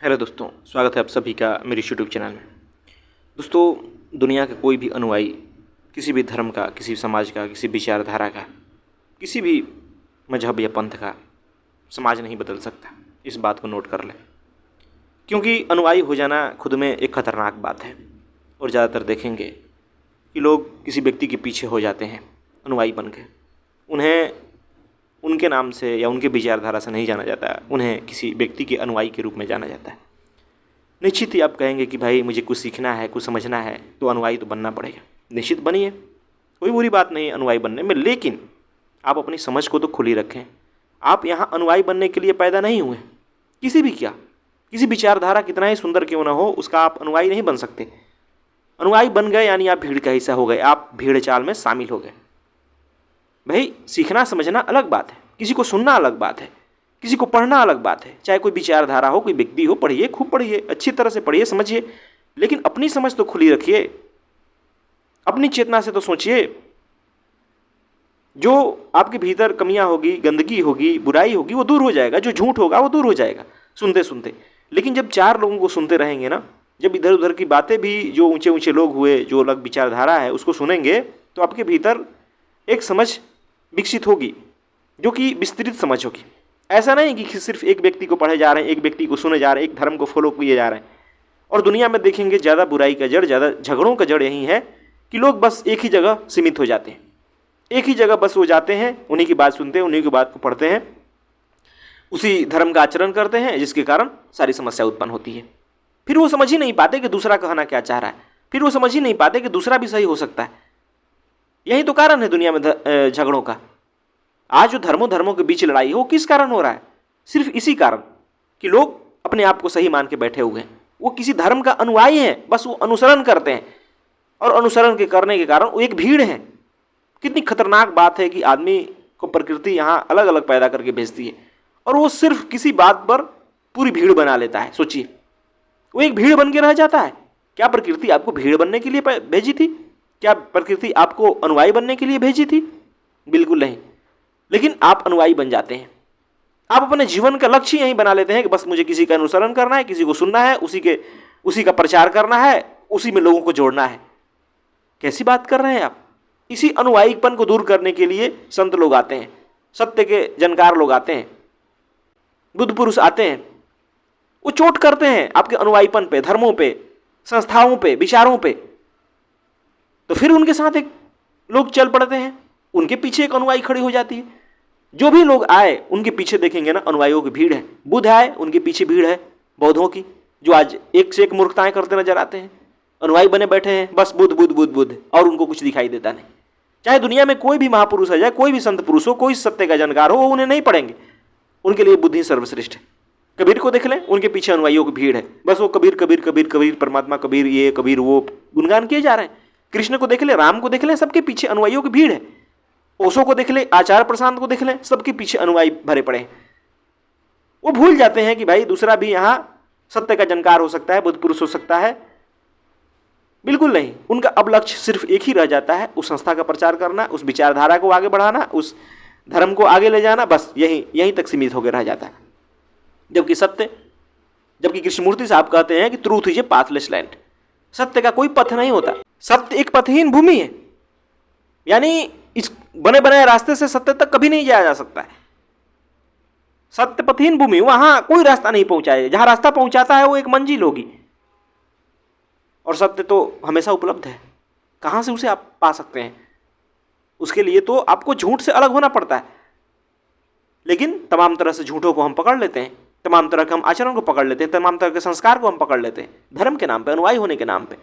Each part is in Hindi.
हेलो दोस्तों, स्वागत है आप सभी का मेरे यूट्यूब चैनल में। दोस्तों, दुनिया का कोई भी अनुयायी किसी भी धर्म का, किसी समाज का, किसी विचारधारा का, किसी भी मजहब या पंथ का समाज नहीं बदल सकता। इस बात को नोट कर लें, क्योंकि अनुयायी हो जाना खुद में एक खतरनाक बात है। और ज़्यादातर देखेंगे कि लोग किसी व्यक्ति के पीछे हो जाते हैं अनुयायी बन के। उन्हें उनके नाम से या उनके विचारधारा से नहीं जाना जाता, उन्हें किसी व्यक्ति के अनुयायी के रूप में जाना जाता है। निश्चित ही आप कहेंगे कि भाई मुझे कुछ सीखना है, कुछ समझना है, तो अनुयायी तो बनना पड़ेगा। निश्चित बनिए, कोई बुरी बात नहीं है अनुयायी बनने में, लेकिन आप अपनी समझ को तो खुली रखें। आप यहाँ अनुयायी बनने के लिए पैदा नहीं हुए। किसी विचारधारा कितना ही सुंदर क्यों ना हो, उसका आप अनुयायी नहीं बन सकते। अनुयायी बन गए यानी आप भीड़ का हिस्सा हो गए, आप भीड़ चाल में शामिल हो गए। भाई सीखना समझना अलग बात है, किसी को सुनना अलग बात है, किसी को पढ़ना अलग बात है। चाहे कोई विचारधारा हो, कोई व्यक्ति हो, पढ़िए, खूब पढ़िए, अच्छी तरह से पढ़िए, समझिए, लेकिन अपनी समझ तो खुली रखिए, अपनी चेतना से तो सोचिए। जो आपके भीतर कमियां होगी, गंदगी होगी, बुराई होगी, वो दूर हो जाएगा। जो झूठ होगा वो दूर हो जाएगा सुनते सुनते। लेकिन जब चार लोगों को सुनते रहेंगे ना, जब इधर उधर की बातें भी, जो ऊंचे ऊंचे लोग हुए, जो अलग विचारधारा है, उसको सुनेंगे, तो आपके भीतर एक समझ विकसित होगी, जो कि विस्तृत समझ होगी। ऐसा नहीं कि सिर्फ एक व्यक्ति को पढ़े जा रहे हैं, एक व्यक्ति को सुने जा रहे हैं, एक धर्म को फॉलो किए जा रहे हैं। और दुनिया में देखेंगे ज़्यादा बुराई का जड़, ज़्यादा झगड़ों का जड़ यही है कि लोग बस एक ही जगह सीमित हो जाते हैं। एक ही जगह बस वो जाते हैं, उन्हीं की बात सुनते हैं, उन्हीं की बात को पढ़ते हैं, उसी धर्म का आचरण करते हैं, जिसके कारण सारी समस्या उत्पन्न होती है। फिर वो समझ ही नहीं पाते कि दूसरा कहना क्या चाह रहा है, फिर वो समझ ही नहीं पाते कि दूसरा भी सही हो सकता है। यही तो कारण है दुनिया में झगड़ों का। आज जो धर्मों के बीच लड़ाई हो, किस कारण हो रहा है? सिर्फ इसी कारण कि लोग अपने आप को सही मान के बैठे हुए हैं। वो किसी धर्म का अनुयायी हैं, बस वो अनुसरण करते हैं, और अनुसरण के करने के कारण वो एक भीड़ है। कितनी खतरनाक बात है कि आदमी को प्रकृति यहाँ अलग अलग पैदा करके भेजती है, और वो सिर्फ किसी बात पर पूरी भीड़ बना लेता है। सोचिए, वो एक भीड़ बन के रह जाता है। क्या प्रकृति आपको भीड़ बनने के लिए भेजी थी? क्या प्रकृति आपको अनुयायी बनने के लिए भेजी थी? बिल्कुल नहीं। लेकिन आप अनुयायी बन जाते हैं। आप अपने जीवन का लक्ष्य यही बना लेते हैं कि बस मुझे किसी का अनुसरण करना है, किसी को सुनना है, उसी का प्रचार करना है, उसी में लोगों को जोड़ना है। कैसी बात कर रहे हैं आप? इसी अनुयायीपन को दूर करने के लिए संत लोग आते हैं, सत्य के जानकार लोग आते हैं, बुद्ध पुरुष आते हैं। वो चोट करते हैं आपके अनुयायीपन पे, धर्मों पे, संस्थाओं पे, विचारों पे। तो फिर उनके साथ एक लोग चल पड़ते हैं, उनके पीछे एक अनुयायी खड़ी हो जाती है। जो भी लोग आए उनके पीछे देखेंगे ना, अनुयायियों की भीड़ है। बुद्ध आए, उनके पीछे भीड़ है बौद्धों की, जो आज एक से एक मूर्खताएं करते नजर आते हैं। अनुयायी बने बैठे हैं, बस बुद्ध बुद्ध बुद्ध बुद्ध, और उनको कुछ दिखाई देता नहीं। चाहे दुनिया में कोई भी महापुरुष आ जाए, कोई भी संत पुरुष हो, कोई सत्य का जानकार हो, वो उन्हें नहीं पढ़ेंगे। उनके लिए बुद्धि सर्वश्रेष्ठ है। कबीर को देख लें, उनके पीछे अनुयायियों की भीड़ है, बस वो कबीर कबीर कबीर कबीर, परमात्मा कबीर, ये कबीर वो, गुणगान किए जा रहे हैं। कृष्ण को देख लें, राम को देख लें, सबके पीछे अनुयायियों की भीड़ है। ओशो को देख ले, आचार्य प्रशांत को देख लें, सबके पीछे अनुयायी भरे पड़े हैं। वो भूल जाते हैं कि भाई दूसरा भी यहाँ सत्य का जानकार हो सकता है, बुद्ध पुरुष हो सकता है। बिल्कुल नहीं। उनका अब लक्ष्य सिर्फ एक ही रह जाता है, उस संस्था का प्रचार करना, उस विचारधारा को आगे बढ़ाना, उस धर्म को आगे ले जाना, बस यहीं तक सीमित होकर रह जाता है। जबकि कृष्णमूर्ति साहब कहते हैं कि truth is a pathless land. सत्य का कोई पथ नहीं होता, सत्य एक पथहीन भूमि है। यानी इस बने बनाए रास्ते से सत्य तक कभी नहीं जाया जा सकता है। सत्य पथहीन भूमि, वहां कोई रास्ता नहीं पहुंचाएगा। जहां रास्ता पहुंचाता है वो एक मंजिल होगी, और सत्य तो हमेशा उपलब्ध है। कहां से उसे आप पा सकते हैं? उसके लिए तो आपको झूठ से अलग होना पड़ता है। लेकिन तमाम तरह से झूठों को हम पकड़ लेते हैं, तमाम तरह के हम आचरण को पकड़ लेते हैं, तमाम तरह के संस्कार को हम पकड़ लेते हैं, धर्म के नाम पे, अनुयायी होने के नाम पे।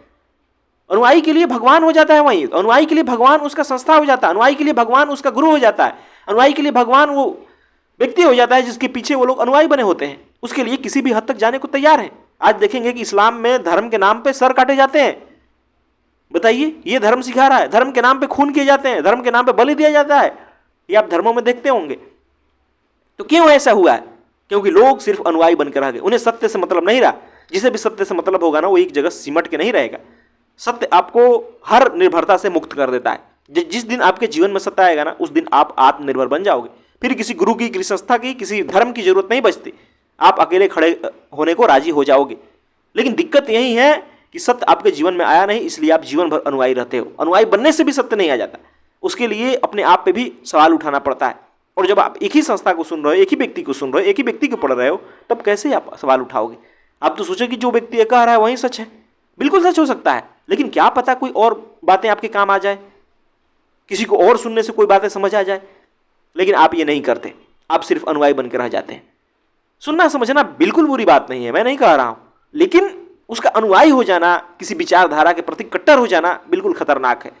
अनुयायी के लिए भगवान हो जाता है वहीं, अनुयायी के लिए भगवान उसका संस्था हो जाता है, अनुयायी के लिए भगवान उसका गुरु हो जाता है, अनुयायी के लिए भगवान वो व्यक्ति हो जाता है जिसके पीछे वो लोग अनुयायी बने होते हैं। उसके लिए किसी भी हद तक जाने को तैयार हैं। आज देखेंगे कि इस्लाम में धर्म के नाम पे सर काटे जाते हैं। बताइए, ये धर्म सिखा रहा है? धर्म के नाम पे खून किए जाते हैं, धर्म के नाम पे बलि दिया जाता है। ये आप धर्मों में देखते होंगे। तो क्यों ऐसा हुआ है? क्योंकि लोग सिर्फ अनुयायी बनकर रह गए। उन्हें सत्य से मतलब नहीं रहा। जिसे भी सत्य से मतलब होगा ना, वो एक जगह सिमट के नहीं रहेगा। सत्य आपको हर निर्भरता से मुक्त कर देता है। जिस दिन आपके जीवन में सत्य आएगा ना, उस दिन आप आत्मनिर्भर बन जाओगे। फिर किसी गुरु की, किसी संस्था की, किसी धर्म की जरूरत नहीं बचती। आप अकेले खड़े होने को राजी हो जाओगे। लेकिन दिक्कत यही है कि सत्य आपके जीवन में आया नहीं, इसलिए आप जीवन भर अनुयायी रहते हो। अनुयायी बनने से भी सत्य नहीं आ जाता, उसके लिए अपने आप पे भी सवाल उठाना पड़ता है। और जब आप एक ही संस्था को सुन रहे हो, एक ही व्यक्ति को सुन रहे हो, एक ही व्यक्ति को पढ़ रहे हो, तब कैसे आप सवाल उठाओगे? आप तो सोचो कि जो व्यक्ति ये कह रहा है वही सच है। बिल्कुल सच हो सकता है, लेकिन क्या पता कोई और बातें आपके काम आ जाए, किसी को और सुनने से कोई बातें समझ आ जाए। लेकिन आप ये नहीं करते, आप सिर्फ अनुयायी बनकर रह जाते हैं। सुनना समझना बिल्कुल बुरी बात नहीं है, मैं नहीं कह रहा हूं, लेकिन उसका अनुयायी हो जाना, किसी विचारधारा के प्रति कट्टर हो जाना बिल्कुल खतरनाक है।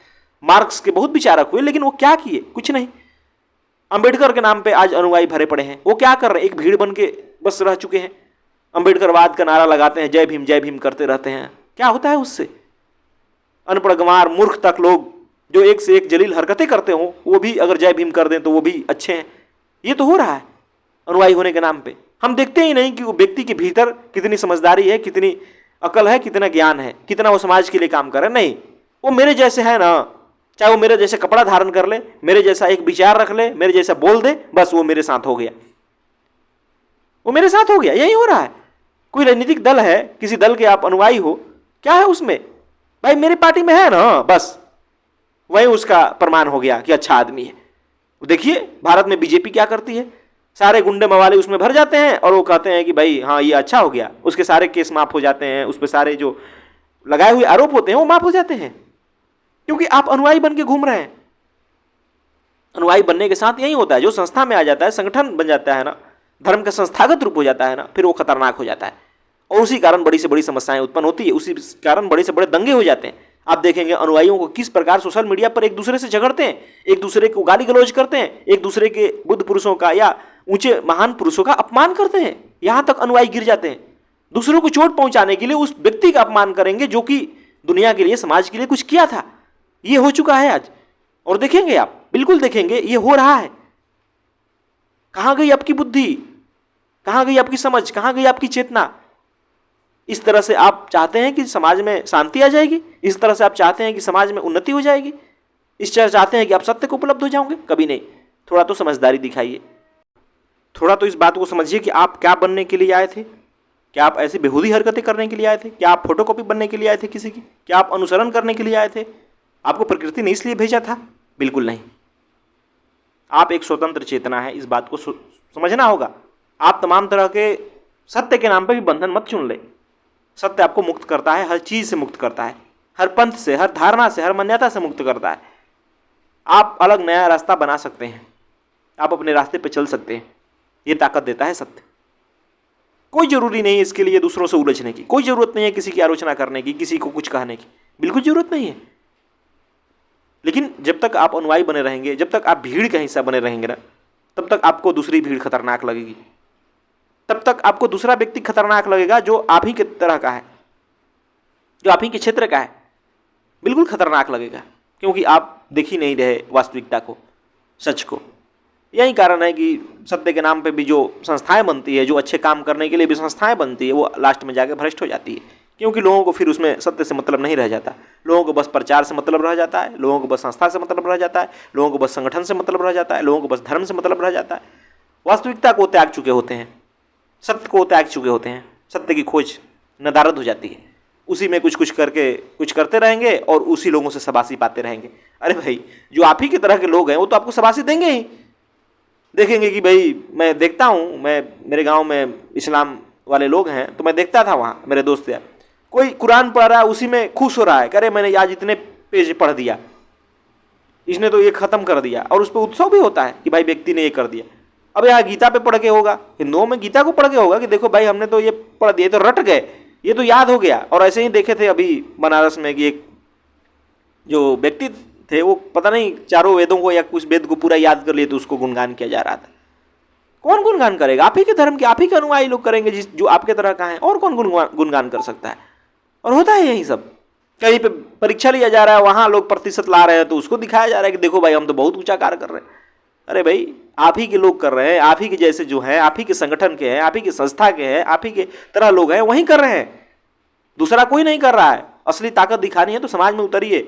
मार्क्स के बहुत विचारक हुए, लेकिन वो क्या किए? कुछ नहीं। अंबेडकर के नाम पे आज अनुयायी भरे पड़े हैं। वो क्या कर रहे हैं? एक भीड़ बन के बस रह चुके हैं। अंबेडकरवाद का नारा लगाते हैं, जय भीम करते रहते हैं। क्या होता है उससे? अनपढ़ गंवार मूर्ख तक लोग जो एक से एक जलील हरकतें करते हो, वो भी अगर जय भीम कर दें तो वो भी अच्छे हैं। ये तो हो रहा है अनुयायी होने के नाम पे। हम देखते ही नहीं कि वो व्यक्ति के भीतर कितनी समझदारी है, कितनी अकल है, कितना ज्ञान है, कितना वो समाज के लिए काम कर रहा है। नहीं, वो मेरे जैसे है ना, चाहे वो मेरे जैसे कपड़ा धारण कर ले, मेरे जैसा एक विचार रख ले, मेरे जैसा बोल दे, बस वो मेरे साथ हो गया, वो मेरे साथ हो गया। यही हो रहा है। कोई राजनीतिक दल है, किसी दल के आप अनुयायी हो, क्या है उसमें? भाई मेरी पार्टी में है ना, बस वही उसका प्रमाण हो गया कि अच्छा आदमी है। देखिए भारत में बीजेपी क्या करती है, सारे गुंडे मवाले उसमें भर जाते हैं और वो कहते हैं कि भाई हाँ ये अच्छा हो गया, उसके सारे केस माफ हो जाते हैं, उस पर सारे जो लगाए हुए आरोप होते हैं वो माफ हो जाते हैं, क्योंकि आप अनुयायी बन के घूम रहे हैं। अनुयायी बनने के साथ यही होता है, जो संस्था में आ जाता है, संगठन बन जाता है ना, धर्म का संस्थागत रूप हो जाता है ना, फिर वो खतरनाक हो जाता है और उसी कारण बड़ी से बड़ी समस्याएं उत्पन्न होती है, उसी कारण बड़े से बड़े दंगे हो जाते हैं। आप देखेंगे अनुयायियों को किस प्रकार सोशल मीडिया पर एक दूसरे से झगड़ते हैं, एक दूसरे को गाली गलौज करते हैं, एक दूसरे के बुद्ध पुरुषों का या ऊंचे महान पुरुषों का अपमान करते हैं। यहां तक अनुयायी गिर जाते हैं। दूसरों को चोट पहुंचाने के लिए उस व्यक्ति का अपमान करेंगे जो कि दुनिया के लिए, समाज के लिए कुछ किया था। ये हो चुका है आज, और देखेंगे आप, बिल्कुल देखेंगे, ये हो रहा है। कहां गई आपकी बुद्धि, कहां गई आपकी समझ, कहां गई आपकी चेतना? इस तरह से आप चाहते हैं कि समाज में शांति आ जाएगी? इस तरह से आप चाहते हैं कि समाज में उन्नति हो जाएगी? इस तरह चाहते हैं कि आप सत्य को उपलब्ध हो जाओगे? कभी नहीं। थोड़ा तो समझदारी दिखाइए, थोड़ा तो इस बात को समझिए कि आप क्या बनने के लिए आए थे। क्या आप ऐसी बेहूदी हरकतें करने के लिए आए थे? क्या आप फोटोकॉपी बनने के लिए आए थे किसी की? क्या आप अनुसरण करने के लिए आए थे? आपको प्रकृति ने इसलिए भेजा था? बिल्कुल नहीं। आप एक स्वतंत्र चेतना है, इस बात को समझना होगा। आप तमाम तरह के सत्य के नाम पर भी बंधन मत चुन ले। सत्य आपको मुक्त करता है, हर चीज से मुक्त करता है, हर पंथ से, हर धारणा से, हर मान्यता से मुक्त करता है। आप अलग नया रास्ता बना सकते हैं, आप अपने रास्ते पर चल सकते हैं, ये ताकत देता है सत्य। कोई जरूरी नहीं है इसके लिए दूसरों से उलझने की, कोई जरूरत नहीं है किसी की आलोचना करने की, किसी को कुछ कहने की, बिल्कुल जरूरत नहीं है। लेकिन जब तक आप अनुयायी बने रहेंगे, जब तक आप भीड़ का हिस्सा बने रहेंगे ना, तब तक आपको दूसरी भीड़ खतरनाक लगेगी, तब तक आपको दूसरा व्यक्ति खतरनाक लगेगा जो आप ही के तरह का है, जो आप ही के क्षेत्र का है, बिल्कुल खतरनाक लगेगा, क्योंकि आप देख ही नहीं रहे वास्तविकता को, सच को। यही कारण है कि सत्य के नाम पे भी जो संस्थाएं बनती है, जो अच्छे काम करने के लिए भी संस्थाएं बनती है, वो लास्ट में जाके भ्रष्ट हो जाती है, क्योंकि लोगों को फिर उसमें सत्य से मतलब नहीं रह जाता। लोगों को बस प्रचार से मतलब रह जाता है, लोगों को बस संस्था से मतलब रह जाता है, लोगों को बस संगठन से मतलब रह जाता है, लोगों को बस धर्म से मतलब रह जाता है। वास्तविकता को त्याग चुके होते हैं, सत्य को त्याग चुके होते हैं, सत्य की खोज नदारद हो जाती है। उसी में कुछ कुछ करके कुछ करते रहेंगे और उसी लोगों से शाबाशी पाते रहेंगे। अरे भाई, जो आप ही की तरह के लोग हैं वो तो आपको शाबाशी देंगे ही। देखेंगे कि भाई मैं देखता हूँ, मैं मेरे गांव में इस्लाम वाले लोग हैं तो मैं देखता था वहाँ, मेरे दोस्त यार, कोई कुरान पढ़ रहा है उसी में खुश हो रहा है, करे मैंने आज इतने पेज पढ़ दिया, इसने तो ये खत्म कर दिया, और उस पर उत्सव भी होता है कि भाई व्यक्ति ने ये कर दिया। अब यहाँ गीता पे पढ़ के होगा, हिंदुओं में गीता को पढ़ के होगा कि देखो भाई हमने तो ये पढ़ दिया, तो रट गए, ये तो याद हो गया। और ऐसे ही देखे थे अभी बनारस में कि एक जो व्यक्ति थे वो पता नहीं चारों वेदों को या कुछ वेद को पूरा याद कर लिए, तो उसको गुणगान किया जा रहा था। कौन गुणगान करेगा? आप ही के धर्म के, आप ही के अनुयायी लोग करेंगे जिस जो आपके तरह का है, और कौन गुणगान कर सकता है? और होता है यही सब। कहीं पे परीक्षा लिया जा रहा है, वहां लोग प्रतिशत ला रहे हैं तो उसको दिखाया जा रहा है कि देखो भाई हम तो बहुत ऊंचा कार्य कर रहे हैं। अरे भाई, आप ही के लोग कर रहे हैं, आप ही के जैसे जो हैं, आप ही के संगठन के हैं, आप ही के संस्था के हैं, आप ही के तरह लोग हैं, वही कर रहे हैं, दूसरा कोई नहीं कर रहा है। असली ताकत दिखानी है तो समाज में उतरिए।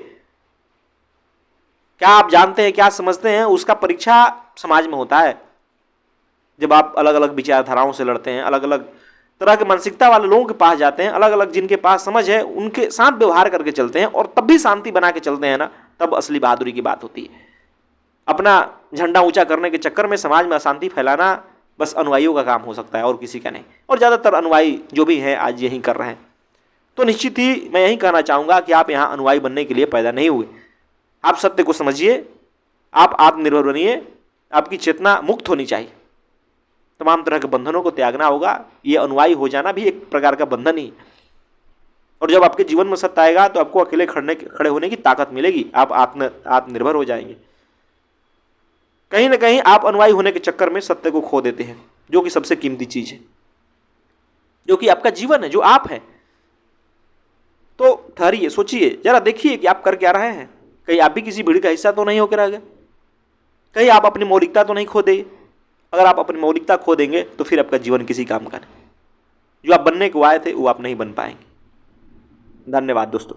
क्या आप जानते हैं, क्या समझते हैं, उसका परीक्षा समाज में होता है। जब आप अलग अलग विचारधाराओं से लड़ते हैं, अलग अलग तरह के मानसिकता वाले लोगों के पास जाते हैं, अलग अलग जिनके पास समझ है, उनके साथ व्यवहार करके चलते हैं और तब भी शांति बना के चलते हैं ना, तब असली बहादुरी की बात होती है। अपना झंडा ऊंचा करने के चक्कर में समाज में अशांति फैलाना बस अनुयायियों का काम हो सकता है और किसी का नहीं, और ज़्यादातर अनुयायी जो भी हैं आज यही कर रहे हैं। तो निश्चित ही मैं यही कहना चाहूँगा कि आप यहाँ अनुयायी बनने के लिए पैदा नहीं हुए। आप सत्य को समझिए, आप आत्मनिर्भर बनिए, आपकी चेतना मुक्त होनी चाहिए, तमाम तरह के बंधनों को त्यागना होगा। ये अनुयायी हो जाना भी एक प्रकार का बंधन ही, और जब आपके जीवन में सत्य आएगा तो आपको अकेले खड़े होने की ताकत मिलेगी, आप आत्मनिर्भर हो जाएंगे। कहीं ना कहीं आप अनुयायी होने के चक्कर में सत्य को खो देते हैं, जो कि सबसे कीमती चीज है, जो कि आपका जीवन है, जो आप है। तो ठहरिए, सोचिए, जरा देखिए कि आप कर क्या रहे हैं। कहीं आप भी किसी भीड़ का हिस्सा तो नहीं होकर रह गए, कहीं आप अपनी मौलिकता तो नहीं खो देंगे। अगर आप अपनी मौलिकता खो देंगे तो फिर आपका जीवन किसी काम का नहीं। जो आप बनने को आए थे वो आप नहीं बन पाएंगे। धन्यवाद दोस्तों।